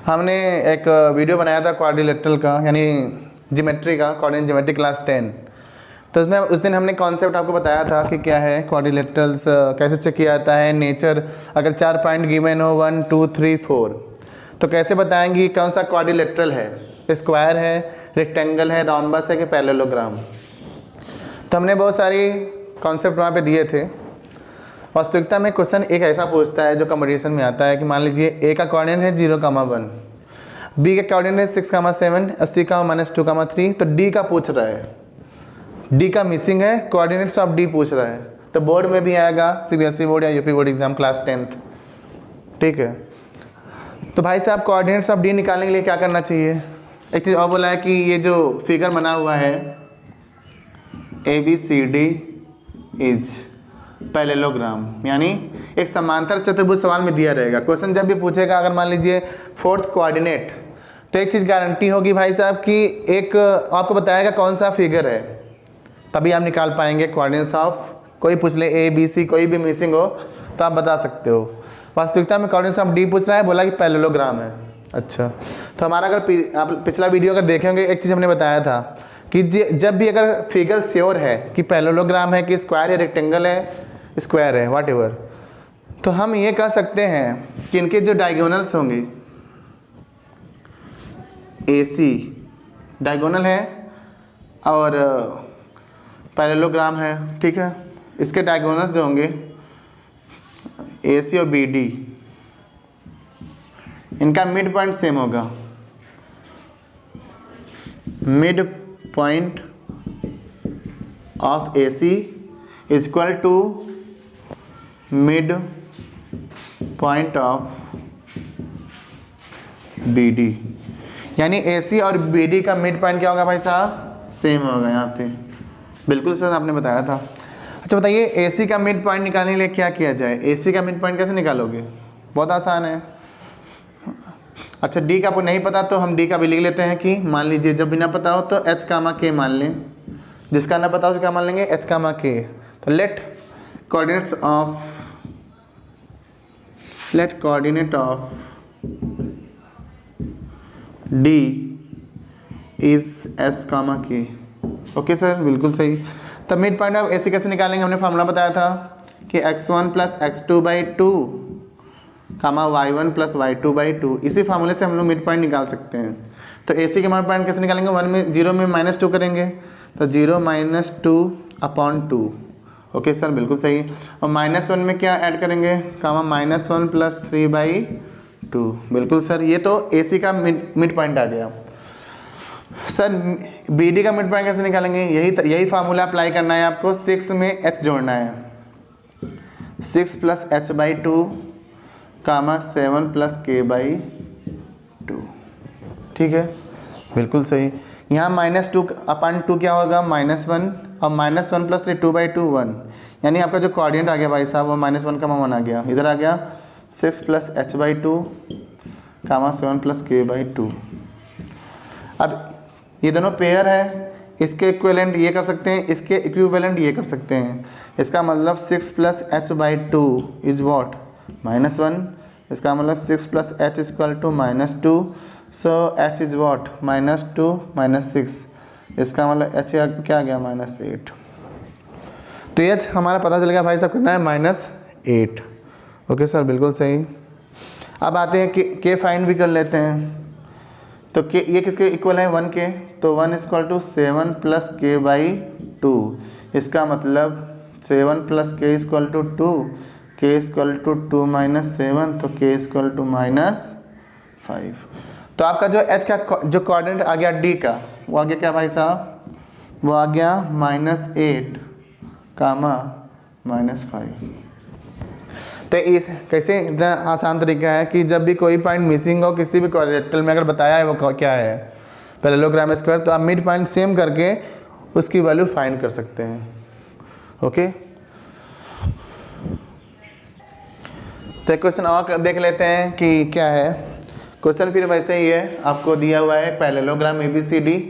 हमने एक वीडियो बनाया था क्वाड्रिलेटरल का, यानी ज्योमेट्री का, कोऑर्डिनेट ज्योमेट्री क्लास 10। तो उसमें उस दिन हमने कॉन्सेप्ट आपको बताया था कि क्या है क्वाड्रिलेटरल्स, कैसे चेक किया जाता है, नेचर, अगर 4 पॉइंट गिवन हो 1 2 3 4 तो कैसे बताएंगे कौन सा क्वाड्रिलेटरल है, स्क्वायर है, रेक्टेंगल है, रोम्बस है कि पैरेललोग्राम। तो हमने बहुत सारी कॉन्सेप्ट वहाँ पे दिए थे। वास्तविकता में क्वेश्चन एक ऐसा पूछता है जो कंपटीशन में आता है कि मान लीजिए ए का कोऑर्डिनेट है 0,1, बी का कोऑर्डिनेट है 6,7 और सी का -2,3, तो डी का पूछ रहा है, डी का मिसिंग है, कोऑर्डिनेट्स ऑफ डी पूछ रहा है। तो बोर्ड में भी आएगा, सीबीएसई बोर्ड या UP board exam class 10th, ठीक है। तो भाई साहब कोऑर्डिनेट्स ऑफ डी निकालने के लिए क्या करना चाहिए। एक चीज़ और बोला है कि ये जो फिगर बना हुआ है ABCD इज पैरेललोग्राम, यानी एक समांतर चतुर्भुज सवाल में दिया रहेगा। क्वेश्चन जब भी पूछेगा, अगर मान लीजिए 4th कोऑर्डिनेट, तो एक चीज़ गारंटी होगी भाई साहब कि एक आपको बताएगा कौन सा फिगर है, तभी आप निकाल पाएंगे कोऑर्डिनेट्स ऑफ। कोई पूछ ले ABC, कोई भी मिसिंग हो तो आप बता सकते हो। वास्तविकता में कोऑर्डिनेट्स ऑफ डी पूछ रहा है, बोला कि पैरेललोग्राम है। अच्छा, तो हमारा अगर आप पिछला वीडियो अगर देखेंगे, एक चीज़ हमने बताया था कि जब भी अगर फिगर श्योर है कि पैरेललोग्राम है, कि स्क्वायर है, रेक्टेंगल है, स्क्वायर है, वॉट एवर, तो हम ये कह सकते हैं कि इनके जो डायगोनल्स होंगे, AC डायगोनल है और पैरेललोग्राम है, ठीक है। इसके डायगोनल्स जो होंगे AC और BD, इनका मिड पॉइंट सेम होगा। Mid point of AC is equal to mid point of BD, यानी AC और BD का मिड पॉइंट क्या होगा भाई साहब, सेम होगा यहाँ पे। बिल्कुल सर, आपने बताया था। अच्छा बताइए, AC का मिड पॉइंट निकालने के लिए क्या किया जाए। AC का मिड पॉइंट कैसे निकालोगे, बहुत आसान है। अच्छा, D का आपको नहीं पता तो हम D का भी लिख लेते हैं कि मान लीजिए जब भी ना पता हो तो H, K मान लें, जिसका ना पता हो उसका क्या मान लेंगे, H, K। तो let coordinate of D is S, K। Okay sir, बिल्कुल सही। तो मिड पॉइंट ऑफ AC कैसे निकालेंगे, हमने फार्मूला बताया था कि x1 + x2/2 y1 + y2/2, इसी फार्मूले से हम लोग मिड पॉइंट निकाल सकते हैं। तो AC के मिड पॉइंट कैसे निकालेंगे, 0 में -2 करेंगे, तो 0 - 2/2। ओके सर, बिल्कुल सही। और -1 में क्या ऐड करेंगे, -1 + 3/2। बिल्कुल सर, ये तो AC का मिड पॉइंट आ गया। सर BD का मिड पॉइंट कैसे निकालेंगे, यही फार्मूला अप्लाई करना है आपको। 6 में H जोड़ना है, 6 + H/2, 7 + K/2, ठीक है, बिल्कुल सही। यहाँ -2/2 क्या होगा, -1, और -1 + 3 2/2 1, यानी आपका जो कोऑर्डिनेट आ गया भाई साहब वो -1 का 1 आ गया, इधर आ गया 6 + H/2, 7 + K/2। अब ये दोनों पेयर है, इसके इक्विवेलेंट ये कर सकते हैं, इसके इक्विवेलेंट ये कर सकते हैं। इसका मतलब 6 + H/2 इज वॉट, -1। इसका मतलब 6 + H = -2, so H is what, -2 - 6। इसका मतलब H क्या आ गया, -8। तो H हमारा पता चल गया भाई साहब, कितना है, -8। ओके सर, बिल्कुल सही। अब आते हैं K फाइंड भी कर लेते हैं। तो ये किसके इक्वल है, 1 के, तो 1 = 7 + K/2। इसका मतलब 7 + K = 2, K = 2 - 7, तो K = -5। तो आपका जो H का जो कोऑर्डिनेट आ गया D का, वो आ गया क्या भाई साहब, वो आ गया -8, -5। तो इस कैसे इतना आसान तरीका है कि जब भी कोई पॉइंट मिसिंग हो किसी भी क्वाड्रिलेटरल में, अगर बताया है वो क्या है, पैरेललोग्राम स्क्वायर, तो आप मिड पॉइंट सेम करके उसकी वैल्यू फाइंड कर सकते हैं। ओके, तो एक क्वेश्चन और देख लेते हैं कि क्या है। क्वेश्चन फिर वैसे ही है, आपको दिया हुआ है पैरेललोग्राम ABCD,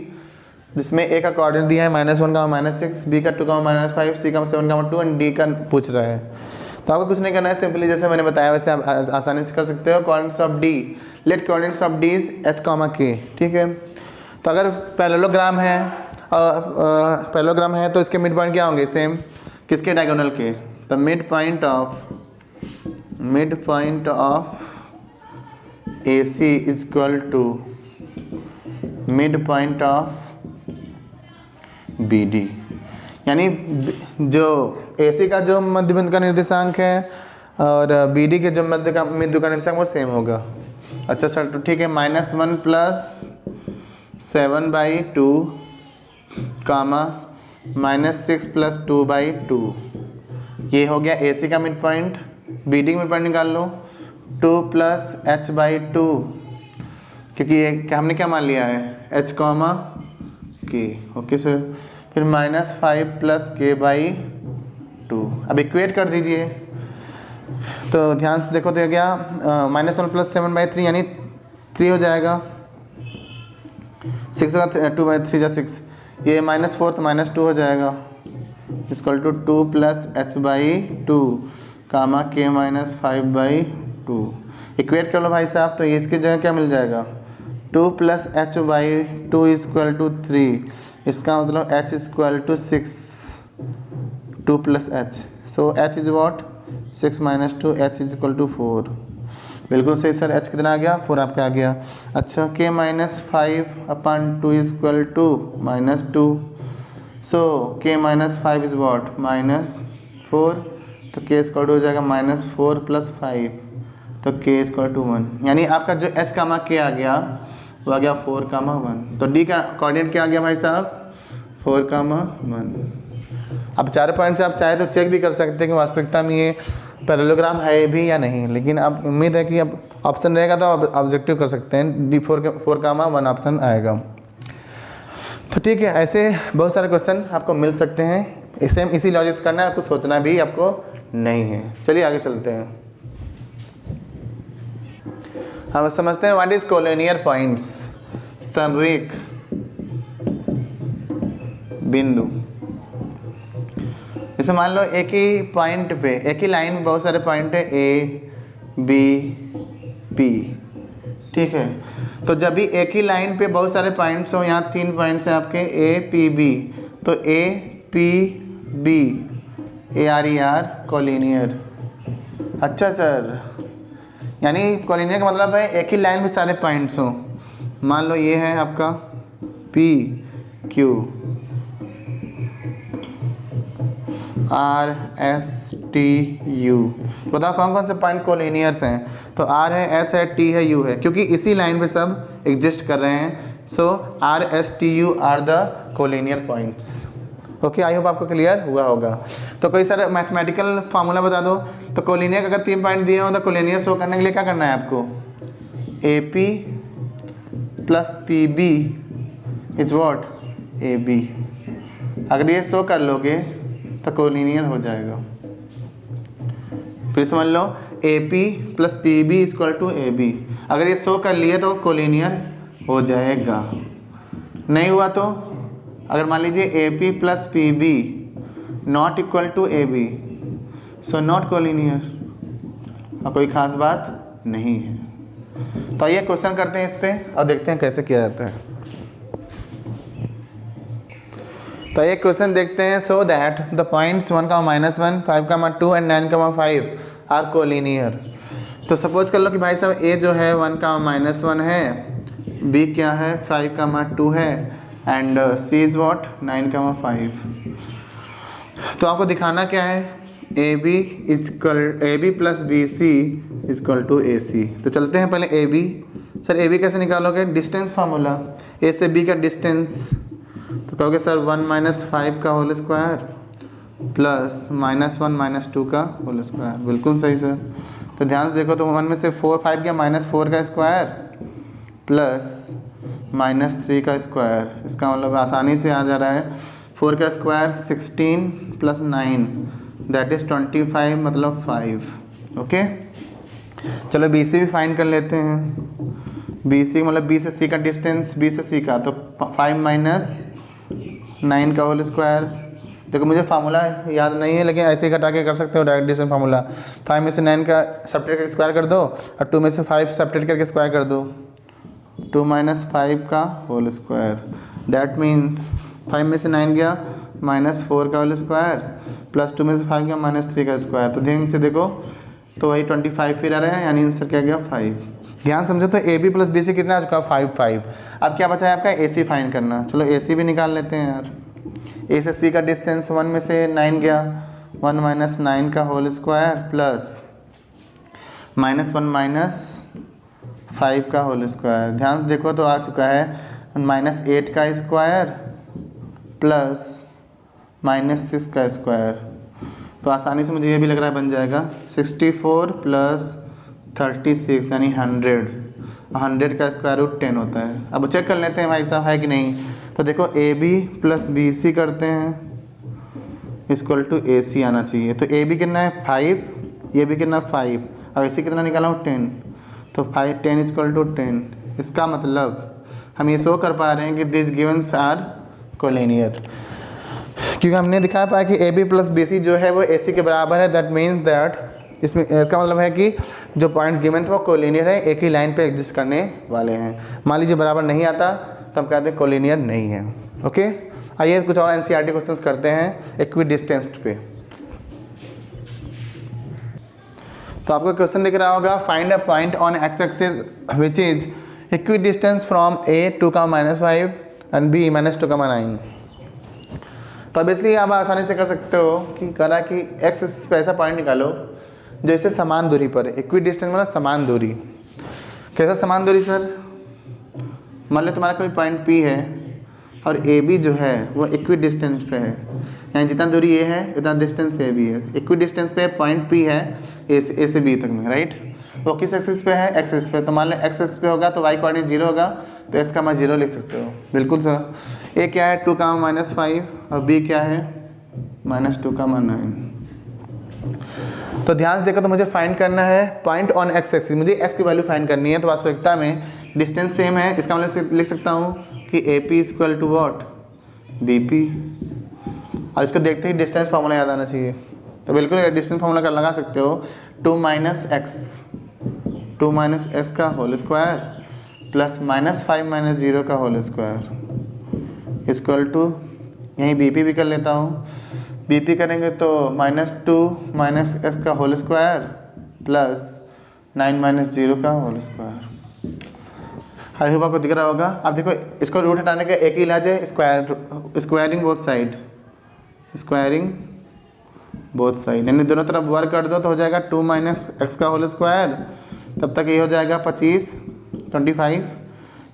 जिसमें A का कोऑर्डिनेट दिया है -1, -6, D का 2, -5, C का 7, 2 एंड D का पूछ रहा है। तो आपको कुछ नहीं करना है, सिंपली जैसे मैंने बताया वैसे आप आसानी से कर सकते हो। Coordinates of D let coordinates of D is H comma K, ठीक है। तो अगर पैरेललोग्राम है तो इसके मिड पॉइंट क्या होंगे, सेम किसके डायगोनल के, तो mid point of A C is equal to mid point of B D, यानी जो ए सी का जो मध्य बिंदु का निर्देशांक है और बी डी के जो मध्य का बिंदु का निर्देशांक वो सेम होगा। अच्छा सर, तो ठीक है, -1 प्लस 7/2 कामा -6 प्लस 2/2, ये हो गया ए सी का मिड पॉइंट। बी डी का मिड पॉइंट निकाल लो, 2 प्लस h/2, क्योंकि ये हमने क्या मान लिया है, h कॉमा के, ओके सर। फिर -5 प्लस k/2, अब इक्वेट कर दीजिए। तो ध्यान से देखो तो ये क्या, -1 प्लस 7/3 यानी 3 हो जाएगा, 6 होगा, 2/3 जा 6, ये -4 तो -2 हो जाएगा, equal to 2 plus h/2 comma k minus 5/2। Equate कर लो भाई साहब, तो ये इसकी जगह क्या मिल जाएगा, 2 प्लस h/2 इक्वल टू 3, इसका मतलब h equal to 6, 2 plus h, so h is what 6 minus 2, h is equal to 4। बिल्कुल सही सर, h कितना आ गया, 4 आपका आ गया। अच्छा, k minus 5/2 is equal to -2, so k minus 5 is what -4, तो k इक्वल टू हो जाएगा -4 प्लस 5, तो k इक्वल टू 1, यानी आपका जो h कामा k आ गया वो आ गया 4,1। तो d का कोऑर्डिनेट क्या आ गया भाई साहब, 4,1। अब 4 पॉइंट से आप चाहे तो चेक भी कर सकते हैं कि वास्तविकता में ये पैरेललोग्राम है भी या नहीं, लेकिन अब उम्मीद है कि अब ऑप्शन रहेगा तो आप ऑब्जेक्टिव कर सकते हैं, D 4,1 ऑप्शन आएगा। तो ठीक है, ऐसे बहुत सारे क्वेश्चन आपको मिल सकते हैं, सेम इसी लॉजिक से करना है, आपको सोचना भी आपको नहीं है। चलिए आगे चलते हैं, हम समझते हैं व्हाट इज कोलिनियर पॉइंट्स, संरेख बिंदु। जैसे मान लो एक ही पॉइंट पे, एक ही लाइन में बहुत सारे पॉइंट है ए बी पी, ठीक है। तो जब भी एक ही लाइन पे बहुत सारे पॉइंट्स हो, यहाँ 3 पॉइंट्स हैं आपके ए पी बी, तो A P B ARER collinear. अच्छा सर, यानी कोलिनियर का मतलब है एक ही लाइन में सारे पॉइंट्स हो। मान लो ये है आपका P Q R S T you, बताओ कौन कौन से पॉइंट कोलिनियर्स हैं, तो आर है, एस है, टी है, यू है, क्योंकि इसी लाइन पे सब एग्जिस्ट कर रहे हैं। So R S T U are the collinear points. Okay, I hope आपको क्लियर हुआ होगा। तो कोई सर मैथमेटिकल फार्मूला बता दो, तो कोलिनियर अगर 3 पॉइंट दिए हो तो कोलिनियर शो करने के लिए क्या करना है आपको, A P plus P B is what A B. अगर ये शो कर लोगे तो कोलिनियर हो जाएगा। फिर समझ लो A P plus P B equal to A B, अगर ये शो कर लिए तो कोलिनियर हो जाएगा। नहीं हुआ तो अगर मान लीजिए A P plus P B not equal to A B, so not collinear, और कोई खास बात नहीं है। तो ये क्वेश्चन करते हैं इस पे और देखते हैं कैसे किया जाता है। तो एक क्वेश्चन देखते हैं, so that the points 1, -1, 5, 2 and 9, 5 are collinear. तो सपोज कर लो कि भाई साहब ए जो है 1, -1 है, बी क्या है 5, 2 है, एंड सी इज़ वॉट 9, 5। तो आपको दिखाना क्या है, A B plus B C equal to A C. तो चलते हैं पहले A B. Sir A B कैसे निकालोगे, डिस्टेंस फार्मूला, ए से बी का डिस्टेंस, तो कहोगे सर 1 - 5 का होल स्क्वायर प्लस -1 - 2 का होल स्क्वायर। बिल्कुल सही सर। तो ध्यान से देखो, तो 1 में से 5 गया, -4 का स्क्वायर प्लस -3 का स्क्वायर, इसका मतलब आसानी से आ जा रहा है 4 का स्क्वायर 16 प्लस 9 दैट इज़ 25, मतलब 5। ओके, चलो बी सी भी फाइंड कर लेते हैं। बी सी मतलब बी से सी का डिस्टेंस, बी से सी का, तो 5 - 9 का होल स्क्वायर देखो मुझे फार्मूला याद नहीं है, लेकिन ऐसे ही घटा के कर सकते हो डायरेक्ट डिवीजन फार्मूला। 5 में से 9 का सब्ट्रैक्ट करके स्क्वायर कर दो और 2 में से 5 सब्ट्रैक्ट करके स्क्वायर कर दो, 2 - 5 का होल स्क्वायर। दैट मीन्स 5 में से 9 गया -4 का होल स्क्वायर प्लस 2 में से 5 गया -3 का स्क्वायर। तो ध्यान से देखो तो वही 25 फिर आ रहा है, यानी आंसर क्या गया 5। ध्यान समझो तो A B plus B C कितना आ चुका 5। अब क्या बचा है आपका ए सी फाइंड करना। चलो ए सी भी निकाल लेते हैं यार। ए से सी का डिस्टेंस 1 में से 9 गया, 1 - 9 का होल स्क्वायर प्लस -1 - 5 का होल स्क्वायर। ध्यान से देखो तो आ चुका है -8 का स्क्वायर प्लस -6 का स्क्वायर। तो आसानी से मुझे ये भी लग रहा है बन जाएगा 64 प्लस 36 यानी 100 का स्क्वायर रूट 10 होता है। अब चेक कर लेते हैं भाई साहब है कि नहीं। तो देखो A B plus B C करते हैं इक्वल टू ए सी आना चाहिए। तो ए बी कितना है 5, ये भी कितना 5, अब ए सी कितना निकाला हूँ 10, तो 10 इक्वल टू 10। इसका मतलब हम ये शो कर पा रहे हैं कि दिस गिवन्स आर कोलिनियर, क्योंकि हमने दिखा पाया कि A B plus B C जो है वो ए सी के बराबर है। दैट मीन्स दैट इसमें इसका मतलब है कि जो पॉइंट गिवन थे वो कोलिनियर है, एक ही लाइन पे एग्जिस्ट करने वाले हैं। मान लीजिए बराबर नहीं आता तो हम कहते हैं कोलिनियर नहीं है। ओके, आइए कुछ और एनसीईआरटी क्वेश्चंस करते हैं इक्वी डिस्टेंस पे। तो आपको क्वेश्चन दिख रहा होगा, find a point on x axis which is equidistant from A 2, -5 and B -2, 9। तो अब इसलिए आप आसानी से कर सकते हो कि करा कि एक्स एक्सिस पे ऐसा पॉइंट निकालो जो इससे समान दूरी पर है। इक्वी डिस्टेंस मतलब समान दूरी। कैसा समान दूरी सर? मान लो तुम्हारा कोई पॉइंट पी है और ए बी जो है वो इक्वी डिस्टेंस पे है, यानी जितना दूरी ए है उतना डिस्टेंस ए बी है। इक्वी डिस्टेंस पे पॉइंट पी है ए से बी तक में, राइट। वो किस एक्सिस पे है? एक्स एक्सिस पे। तो मान लो एक्स एक्सिस पे होगा तो वाई कोऑर्डिनेट 0 होगा, तो एक्स का मान 0 लिख सकते हो। बिल्कुल सर। ए क्या है 2, -5 और बी क्या है -2, 9। तो ध्यान से देखो तो मुझे फाइंड करना है पॉइंट ऑन एक्स एक्सिस, मुझे एक्स की वैल्यू फाइंड करनी है। तो वास्तविकता में डिस्टेंस सेम है, इसका मतलब लिख सकता हूँ कि A P equal to what B P. और इसको देखते ही डिस्टेंस फार्मूला याद आना चाहिए। तो बिल्कुल डिस्टेंस फार्मूला कर लगा सकते हो, 2 - x का होल स्क्वायर प्लस -5 - 0 का होल स्क्वायर इक्वल टू, यहीं बी पी भी कर लेता हूँ। बी पी करेंगे तो -2 - x का होल स्क्वायर प्लस 9 - 0 का होल स्क्वायर। आई होप आपको दिख रहा होगा। अब देखो इसको रूट हटाने का एक ही इलाज है, squaring both side, squaring both side, यानी दोनों तरफ वर्क कर दो तो हो जाएगा 2 - x का होल स्क्वायर, तब तक ये हो जाएगा 25 25,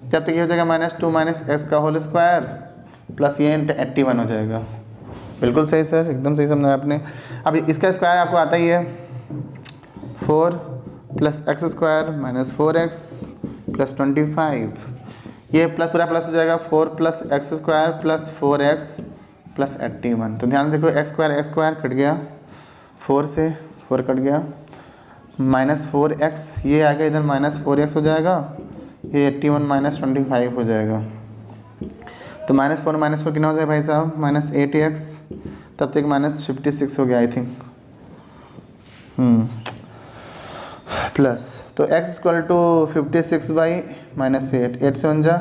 जब तक ये हो जाएगा -2 - x का होल स्क्वायर प्लस ये 81 हो जाएगा। बिल्कुल सही सर, एकदम सही समझा आपने। अब इसका स्क्वायर आपको आता ही है 4 + x स्क्वायर -4x प्लस 25, ये प्लस पूरा प्लस हो जाएगा 4 + x square plus 4x plus 81। तो ध्यान देखो x स्क्वायर कट गया, 4 से 4 कट गया, -4x ये आ गया इधर -4x हो जाएगा, ये 81 - 25 हो जाएगा। तो -4 कितना हो जाए भाई साहब -8x, तब तक -56 हो गया आई थिंक, प्लस तो x = 56/-8, 8 से 1 जा,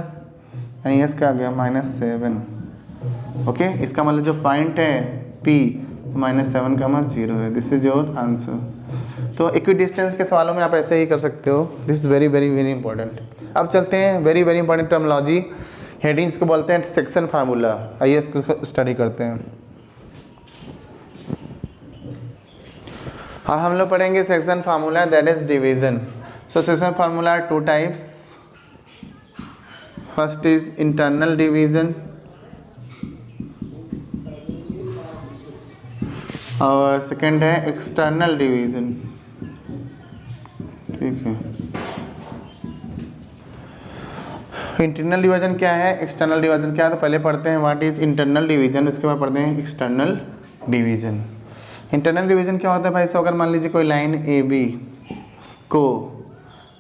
यानी s का आ गया -7। ओके, इसका मतलब जो पॉइंट है P -7 का मान 0 है। This is your answer. तो इक्वी डिस्टेंस के सवालों में आप ऐसे ही कर सकते हो। This is very very very important. अब चलते हैं very very important terminology, headings को बोलते हैं सेक्शन फार्मूला। आइए इसको स्टडी करते हैं। हाँ, हम लोग पढ़ेंगे section formula, that is division. So section formula 2 types. First is internal division और सेकेंड है एक्सटर्नल डिवीजन। ठीक है, इंटरनल डिवीजन क्या है, एक्सटर्नल डिवीजन क्या है, तो पहले पढ़ते हैं व्हाट इज इंटरनल डिवीजन, उसके बाद पढ़ते हैं एक्सटर्नल डिवीजन। इंटरनल डिवीजन क्या होता है भाई साहब, अगर मान लीजिए कोई लाइन ए बी को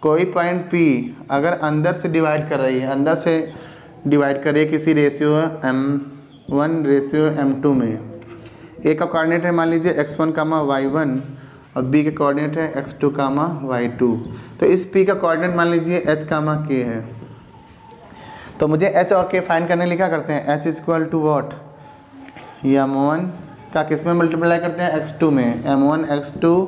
कोई पॉइंट पी अगर अंदर से डिवाइड कर रही है, अंदर से डिवाइड कर रही है किसी रेशियो m1 रेशियो m2 में, ए का कोऑर्डिनेट है मान लीजिए x1 कामा y1 और बी का कोऑर्डिनेट है x2 कामा y2। तो इस p का कोऑर्डिनेट मान लीजिए h कामा k है। तो मुझे h और k फाइंड करने के लिए क्या करते हैं, h equal to what, m1 का किस में मल्टीप्लाई करते हैं, x2 में, m1 x2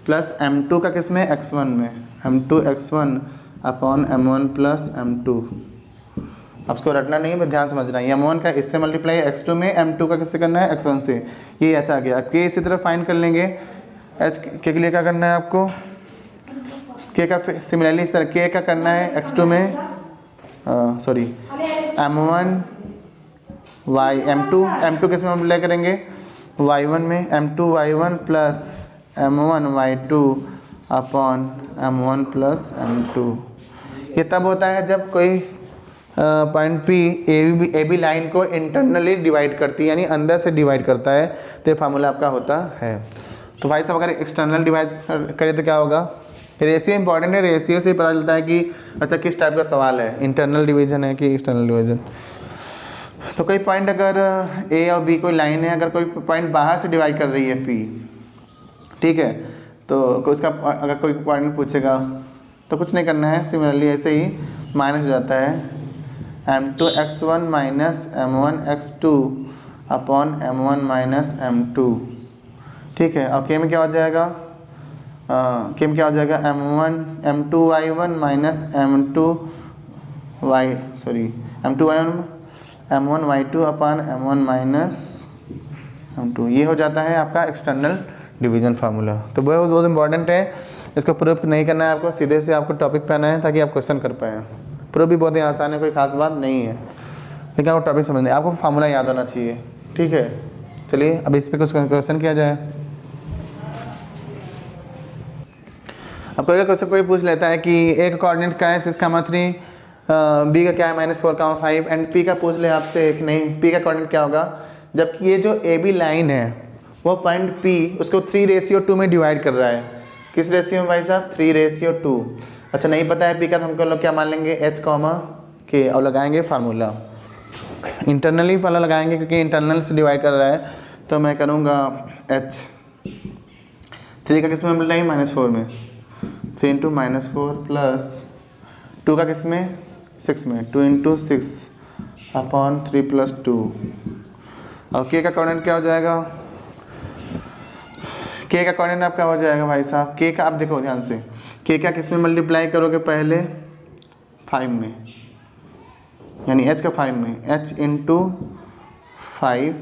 प्लस m2 का किस में, x1 में, m2 x1 upon m1 plus m2। आपको रटना नहीं है, मैं ध्यान समझना है। m1 का इससे मल्टीप्लाई x2 में, m2 का किससे करना है, x1 से। ये h आ गया। k इसी तरह फाइंड कर लेंगे। h के लिए क्या करना है आपको, k का सिमिलरली इस तरह k का करना है x2 में, सॉरी m1 y m2 किस में मल्टीप्लाई करेंगे, y1 में, m2 y1 plus m1 y2 upon m1 plus m2। ये तब होता है जब कोई point P A B line को इंटरनली डिवाइड करती है, यानी अंदर से डिवाइड करता है, तो ये फार्मूला आपका होता है। तो भाई साहब अगर एक्सटर्नल डिवाइड करें तो क्या होगा, रेशियो इंपॉर्टेंट है, रेशियो से पता चलता है कि अच्छा किस टाइप का सवाल है, इंटरनल डिवीजन है कि एक्सटर्नल डिवीजन। तो कोई पॉइंट अगर ए और बी कोई लाइन है, अगर कोई पॉइंट बाहर से डिवाइड कर रही है P, ठीक है, तो उसका अगर कोई पॉइंट पूछेगा तो कुछ नहीं करना है, सिमिलरली ऐसे ही माइनस हो जाता है m2 x1 minus m1 x2 upon m1 minus m2, ठीक है। और k में क्या हो जाएगा, k में क्या हो जाएगा, m2 y1 minus m2 y1 m1 y2 upon m1 minus m2। ये हो जाता है आपका एक्सटर्नल डिवीजन फार्मूला। तो वो बहुत इंपॉर्टेंट है, इसको प्रूफ नहीं करना है आपको, सीधे से आपको टॉपिक पे आना है ताकि आप क्वेश्चन कर पाएँ। प्रूफ भी बहुत ही आसान है, कोई खास बात नहीं है, लेकिन आपको टॉपिक समझना है, आपको फार्मूला याद होना चाहिए, ठीक है। चलिए अब इस पर कुछ क्वेश्चन किया जाए। अब कोई क्वेश्चन कोई पूछ लेता है कि ए का कोऑर्डिनेट क्या है 6, 3, बी का क्या है -4, 5 एंड पी का पूछ ले आपसे कि नहीं पी का कोऑर्डिनेट क्या होगा, जबकि ये जो ए बी लाइन है वो पॉइंट पी उसको 3:2 में डिवाइड कर रहा है। किस रेशियो में भाई साहब, 3:2। अच्छा नहीं पता है पी का, तो हमको लोग क्या मान लेंगे, h कॉमा के, और लगाएंगे फार्मूला। इंटरनली वाला लगाएंगे क्योंकि इंटरनल से डिवाइड कर रहा है, तो मैं करूँगा h 3 का किस में मिल रहा है, -4 में, 3 × -4 प्लस 2 का किस में, 6 में, 2 × 6 अपॉन 3 + 2। और k का कोऑर्डिनेट क्या हो जाएगा, k का कोऑर्डिनेट आपका हो जाएगा भाई साहब, k का आप देखो ध्यान से, k का किस में मल्टीप्लाई करोगे, पहले 5 में, यानी h का 5 में, h × 5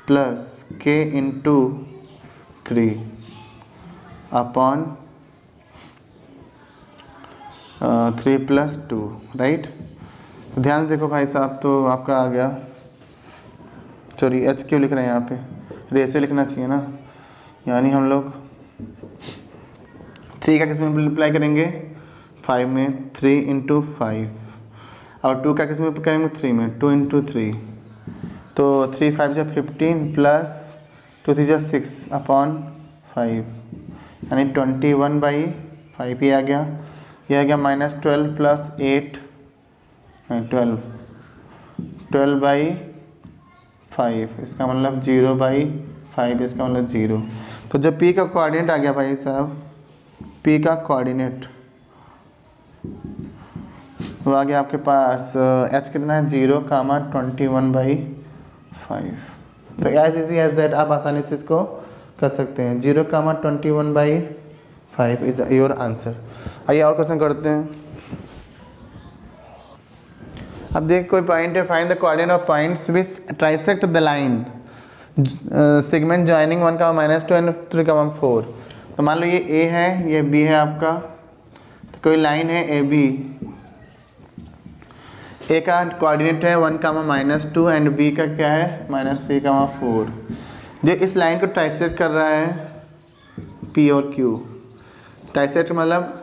plus k × 3 upon 3 + 2, right. तो ध्यान से देखो भाई साहब, तो आपका आ गया, सॉरी h क्यों लिख रहे हैं यहाँ पे, रेशियो लिखना चाहिए ना, यानी हम लोग 3 का किस में मल्टीप्लाई करेंगे, 5 में, 3 × 5 और 2 का किस में करेंगे, 3 में, 2 × 3, तो 3 5 = 15 प्लस 2 3 = 6 अपॉन 5, यानी 21/5 ये आ गया, ये आ गया -12 प्लस 8 12/5, इसका मतलब 0/5, इसका मतलब 0। तो जब p का कोऑर्डिनेट आ गया भाई साहब, p का कोऑर्डिनेट वो आ गया आपके पास h कितना है, 0,21/5। तो एज इजी एज दैट आप आसानी से इसको कर सकते हैं, 0,21/5 इज योर आंसर। आइए और क्वेश्चन करते हैं। अब देख कोई पॉइंट है, find the coordinate of points which trisect the line segment joining 1, -2 and 3, 4। तो मान लो ये A है, ये B है आपका, तो कोई लाइन है AB, A का कोऑर्डिनेट है 1, -2 एंड B का क्या है, -3, 4। जो इस लाइन को ट्राइसेक्ट कर रहा है P और Q, ट्राइसेक्ट मतलब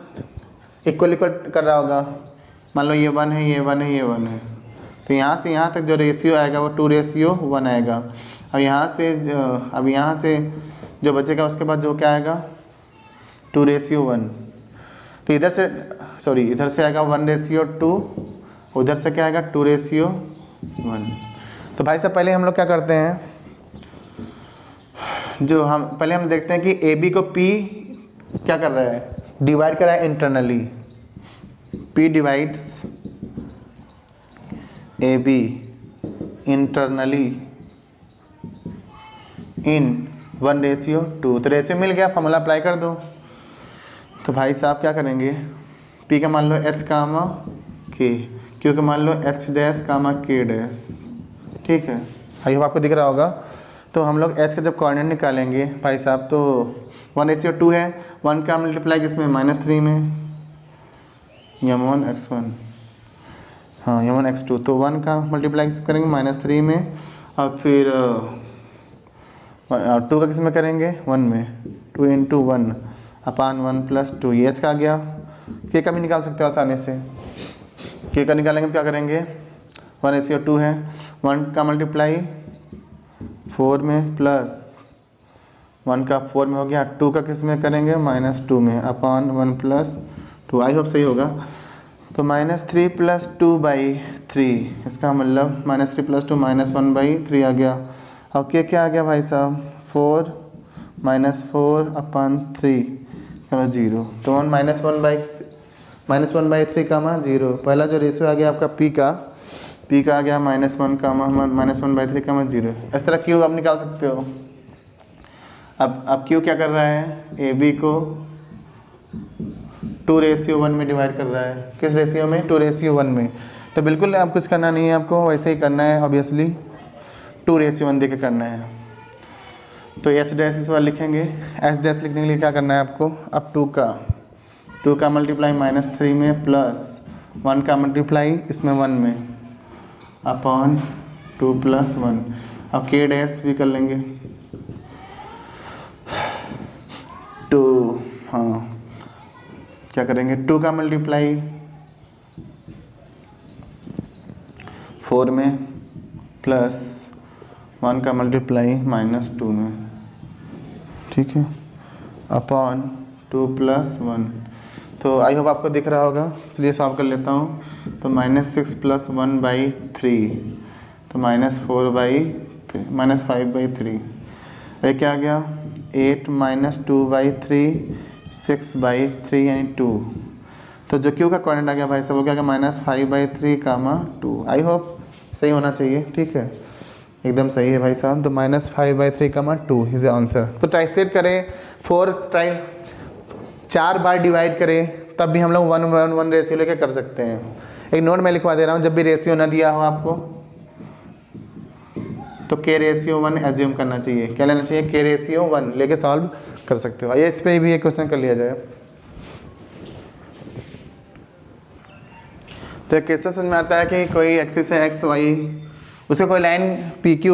इक्वल कर रहा होगा, मान लो ये 1 है, ये 1 है, ये 1 है, तो यहाँ से यहाँ तक जो रेशियो आएगा वो 2:1 आएगा। अब यहाँ से जो बचेगा उसके बाद जो क्या आएगा, 2:1। तो इधर से आएगा 1:2, उधर से क्या आएगा 2:1। तो भाई साहब पहले हम लोग क्या करते हैं, जो हम पहले हम देखते हैं कि ए बी को पी क्या कर रहा है, डिवाइड कर रहा है internally. P divides A B internally in 1:2। तो रेशियो मिल गया, फॉर्मूला अप्लाई कर दो। तो भाई साहब क्या करेंगे, P का मान लो H कामा K, Q का मान लो H डैश कामा K डैश। ठीक है, आई होप आपको दिख रहा होगा। तो हम लोग H का जब कोऑर्डिनेट निकालेंगे भाई साहब, तो 1:2 है, 1 का मल्टीप्लाई किसमें, -3 में, m1 x1, हाँ m1 x2। तो 1 का मल्टीप्लाई किस करेंगे, -3 में, और फिर 2 का किस में करेंगे, 1 में, 2 × 1 अपान 1 + 2। ये H का आ गया। K का भी निकाल सकते हो आसानी से। K का निकालेंगे तो क्या करेंगे, 1:2 है, 1 का मल्टीप्लाई 4 में प्लस 1 का 4 में हो गया, 2 का किस में करेंगे, -2 में, अपान 1 + 2। आई होप सही होगा। तो -3 + 2/3, इसका मतलब -3 + 2 -1/3 आ गया। और K क्या आ गया भाई साहब, 4 -4 अपान 3 0। तो 1/3 कामा 0। पहला जो रेशियो आ गया आपका P का आ गया -1 कामा -1/3 कामा 0। इस तरह Q आप निकाल सकते हो। अब Q क्या कर रहा है, ए बी को 2:1 में डिवाइड कर रहा है। किस रेशियो में, 2:1 में। तो बिल्कुल आप कुछ करना नहीं है, आपको वैसे ही करना है, ऑब्वियसली 2:1 दे के करना है। तो H डैश इस बार लिखेंगे, H डैश लिखने के लिए क्या करना है आपको, अब 2 का मल्टीप्लाई -3 में प्लस 1 का मल्टीप्लाई इसमें 1 में अपॉन 2 + 1। अब K डैश भी कर लेंगे, 2, हाँ क्या करेंगे, 2 का मल्टीप्लाई 4 में प्लस 1 का मल्टीप्लाई -2 में, ठीक है, अपॉन 2 + 1। तो आई होप आपको दिख रहा होगा। चलिए सॉल्व कर लेता हूँ। तो -6 + 1/3, तो -5/3। ये क्या आ गया, 8 - 2/3, 6/3 यानी 2। तो जो Q का कोऑर्डिनेट आ गया भाई साहब वो क्या आ गया, -5/3, 2। आई होप सही होना चाहिए। ठीक है, एकदम सही है भाई साहब। तो -5/3, 2 इज द आंसर। तो ट्राइसेट करें, 4 बार डिवाइड करें, तब भी हम लोग 1:1 रेशियो लेके कर सकते हैं। एक नोट मैं लिखवा दे रहा हूँ, जब भी रेशियो ना दिया हो आपको तो K/1 एज्यूम करना चाहिए। क्या लेना चाहिए, K/1 लेके सॉल्व कर सकते हो। आइए इस पर भी एक क्वेश्चन कर लिया जाए। तो एक क्वेश्चन समझ में आता है कि कोई एक्सिस है XY, उसे कोई लाइन PQ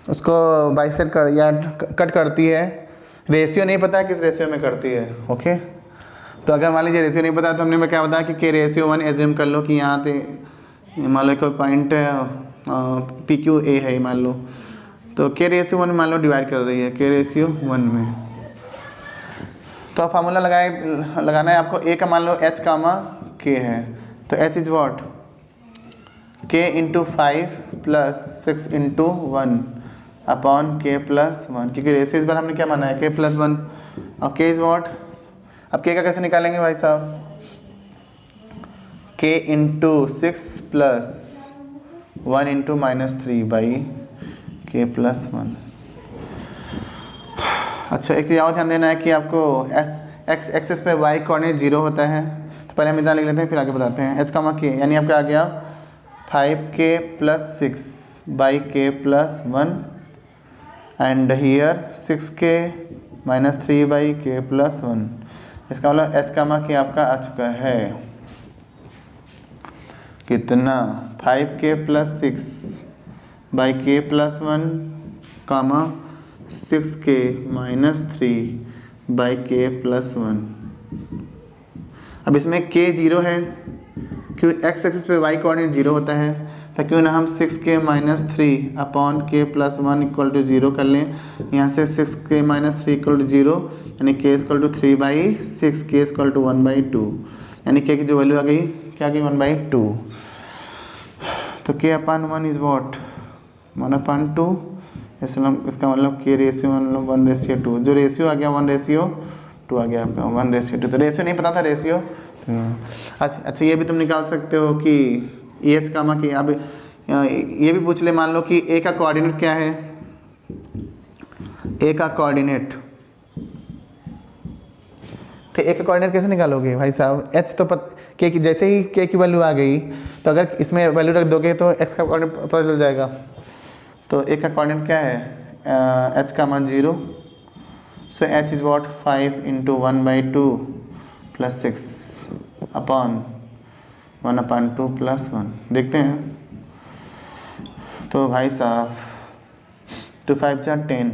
उसको बाइसेक्ट कर या कट करती है। रेशियो नहीं पता है किस रेशियो में करती है। ओके, तो अगर मान लीजिए रेशियो नहीं पता तो हमने मैं क्या बताया कि K/1 एज्यूम कर लो कि यहाँ पे मान लो कोई पॉइंट PQA है मान लो, तो K/1 मान लो डिवाइड कर रही है K/1 में। तो आप फार्मूला लगाना है आपको। A का मान लो H कामा K है, तो H is what, K × 5 + 6 × 1 upon K + 1, क्योंकि रेशियो इस बार हमने क्या माना है K + 1। और K इज व्हाट, अब K का कैसे निकालेंगे भाई साहब, K × 6 + 1 × -3/K + 1। अच्छा, एक चीज़ और ध्यान देना है कि आपको x एक्सिस पे y कोऑर्डिनेट 0 होता है। तो पहले हम इतना लिख लेते हैं, फिर आगे बताते हैं। H कामा K यानी आपका आ गया 5K + 6/K + 1 and here 6K - 3/K + 1। इसका मतलब H कामा K आपका आ चुका है कितना, 5K + 6/K + 1 कामा 6K - 3/K + 1। अब इसमें K 0 है, क्यों x एक्सिस पे y कोऑर्डिनेट 0 होता है, तो क्यों ना हम 6K - 3 अपॉन K + 1 = 0 कर लें। यहाँ से 6K - 3 = 0 यानी K = 3/6, K = 1/2, यानी K की जो वैल्यू आ गई क्या आ गई, 1/2। तो K/1 इज व्हाट, 1/2 इसका मतलब के रेशियो मतलब 1:2, जो रेशियो आ गया 1:2 आ गया आपका 1:2। तो रेशियो नहीं पता था, रेशियो अच्छा ये भी तुम निकाल सकते हो कि ई एच कामा की। अब ये भी पूछ ले, मान लो कि ए का कोऑर्डिनेट क्या है, ए का कोऑर्डिनेट, तो ए का कोऑर्डिनेट कैसे निकालोगे भाई साहब? एच तो के की जैसे ही के की वैल्यू आ गई तो अगर इसमें वैल्यू रख दोगे तो एक्स का कोऑर्डिनेट पता चल जाएगा। तो ए का कोऑर्डिनेट क्या है, एच का मान 0, so H is what 5 × 1/2 + 6 upon 1/2 + 1। देखते हैं तो भाई साहब 2 5 × 10,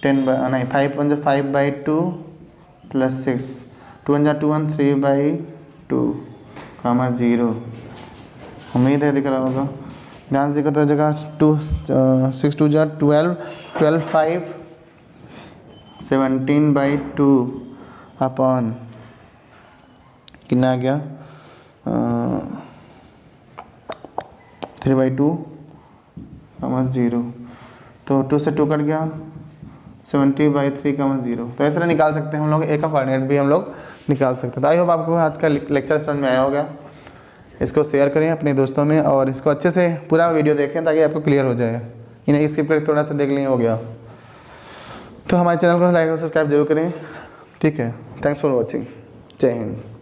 5/2 + 6, 2 × 2 = 3/2, 0। उम्मीद है दिख रहा होगा, ध्यान से देखो तो जगह 6 2 = 12, 12 5 17/2 अपॉन कितना आ गया 3/2, 0। तो 2 से 2 कट गया, 70/3, 0। तो इस तरह निकाल सकते हैं हम लोग, ए का कोऑर्डिनेट भी हम लोग निकाल सकते हैं। तो आई होप आपको आज का लेक्चर समझ में आया होगा। इसको शेयर करें अपने दोस्तों में और इसको अच्छे से पूरा वीडियो देखें ताकि आपको क्लियर हो जाए। इन्हें स्किप करके थोड़ा सा देख लें, हो गया। तो हमारे चैनल को लाइक और सब्सक्राइब जरूर करें, ठीक है। Thanks for watching. जय हिंद।